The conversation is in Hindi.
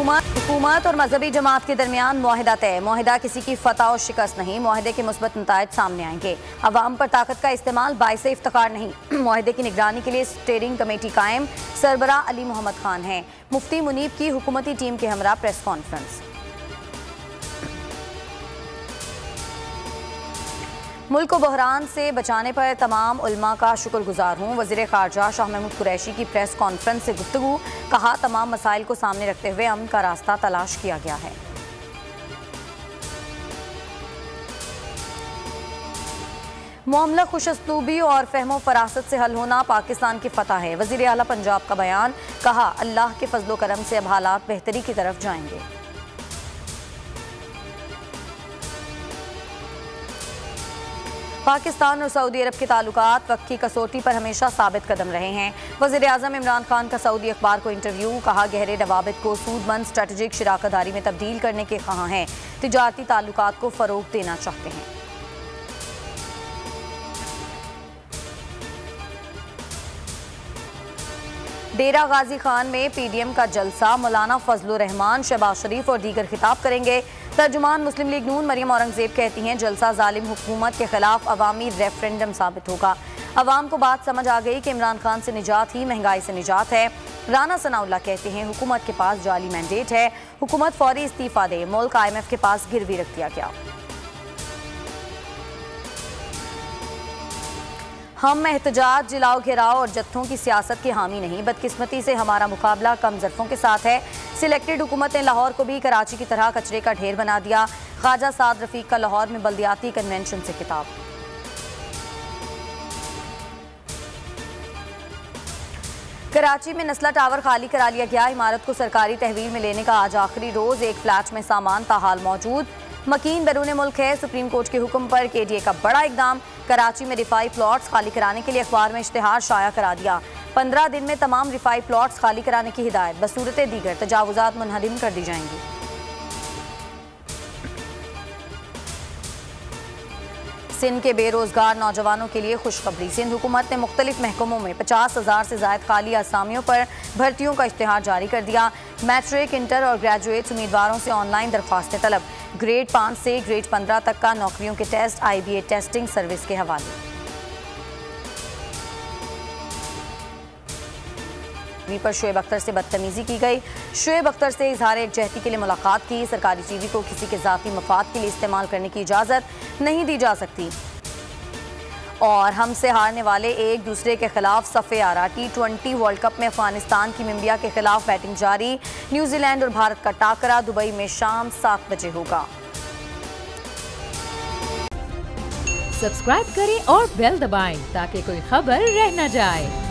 हुकूमत और मजहबी जमात के दरमियान मुआहिदा तय। मुआहिदा किसी की फतह और शिकस्त नहीं। मुआहिदे के मुस्बत नताइज सामने आएंगे। अवाम पर ताकत का इस्तेमाल बाइसे इफ्तिखार नहीं। मुआहिदे की निगरानी के लिए स्टीयरिंग कमेटी कायम। सरबराह अली मोहम्मद खान हैं। मुफ्ती मुनीब की हुकूमती टीम के हमरा प्रेस कॉन्फ्रेंस। मुल्क को बहरान से बचाने पर तमाम उलमा का शुक्रगुजार हूँ। वज़ीर ख़ारजा शाह महमूद कुरैशी की प्रेस कॉन्फ्रेंस से गुफ्तगू। कहा, तमाम मसाइल को सामने रखते हुए अमन का रास्ता तलाश किया गया है। मामला खुशअस्लूबी और फहमो फरासत से हल होना पाकिस्तान की फतह है। वज़ीर आला पंजाब का बयान। कहा, अल्लाह के फजलो करम से अब हालात बेहतरी की तरफ जाएंगे। पाकिस्तान और सऊदी अरब के ताल्लुकात वक्त की कसौटी पर हमेशा साबित कदम रहे हैं। वज़ीर आज़म इमरान खान का सऊदी अखबार को इंटरव्यू। कहा, गहरे रवाबित को सूदमंद स्ट्रेटेजिक शराकतदारी में तब्दील करने के ख्वाह हैं। तिजारती ताल्लुकात को फ़रोग़ देना चाहते हैं। डेरा गाजी खान में PDM का जलसा। मौलाना फजलुर रहमान, शहबाज शरीफ और दीगर खिताब करेंगे। तर्जुमान मुस्लिम लीग नून मरियम औरंगजेब कहती हैं, जलसा जालिम हुकूमत के खिलाफ अवामी रेफरेंडम साबित होगा। अवाम को बात समझ आ गई कि इमरान खान से निजात ही महंगाई से निजात है। राना सनाउल्लाह कहते हैं, हुकूमत के पास जाली मैंडेट है। हुकूमत फौरी इस्तीफा दे। मुल्क IMF के पास गिरवी रख दिया गया। हम एहतजाज, जिलाओ घेराव और जत्थों की सियासत के हामी नहीं। बदकिस्मती से हमारा मुकाबला कम ज़रफ़ों के साथ है। सिलेक्टेड हुकूमत ने लाहौर को भी कराची की तरह कचरे का ढेर बना दिया। ख्वाजा साद रफ़ीक का लाहौर में बल्दियाती कन्वेंशन से खिताब। कराची में नस्ला टावर खाली करा लिया गया। इमारत को सरकारी तहवील में लेने का आज आखिरी रोज़। एक फ्लैट में सामान ताहाल मौजूद। मकीन बैरून मुल्क है। सुप्रीम कोर्ट के हुक्म पर KDA का बड़ा इकदाम। कराची में रिफाई प्लॉट्स खाली कराने के लिए अखबार में इश्तिहार शाया करा दिया। 15 दिन में तमाम रिफाई प्लॉट्स खाली कराने की हिदायत। बसूरत दीगर तजावुजात मुनहदिम कर दी जाएंगी। सिंध के बेरोजगार नौजवानों के लिए खुशखबरी। सिंध हुकूमत ने मुख्तलिफ महकमों में 50,000 से ज़ायद खाली असामियों पर भर्तियों का इश्तिहार जारी कर दिया। मैट्रिक, इंटर और ग्रेजुएट्स उम्मीदवारों से ऑनलाइन दरख्वास्तें तलब। ग्रेड 5 से ग्रेड 15 तक का नौकरियों के टेस्ट IBA टेस्टिंग सर्विस के हवाले। पर शुएब अख्तर से बदतमीजी की गई। शुएब अख्तर से इजहार एकजहती के लिए मुलाकात की। सरकारी टीवी को किसी के ज़ाती मफाद के लिए इस्तेमाल करने की इजाज़त नहीं दी जा सकती। और हमसे हारने वाले एक दूसरे के खिलाफ सफ़े आरा। T20 वर्ल्ड कप में अफगानिस्तान की मिम्बिया के खिलाफ बैटिंग जारी। न्यूजीलैंड और भारत का टाकरा दुबई में शाम 7 बजे होगा। सब्सक्राइब करें और बेल दबाएं ताकि कोई खबर रह न जाए।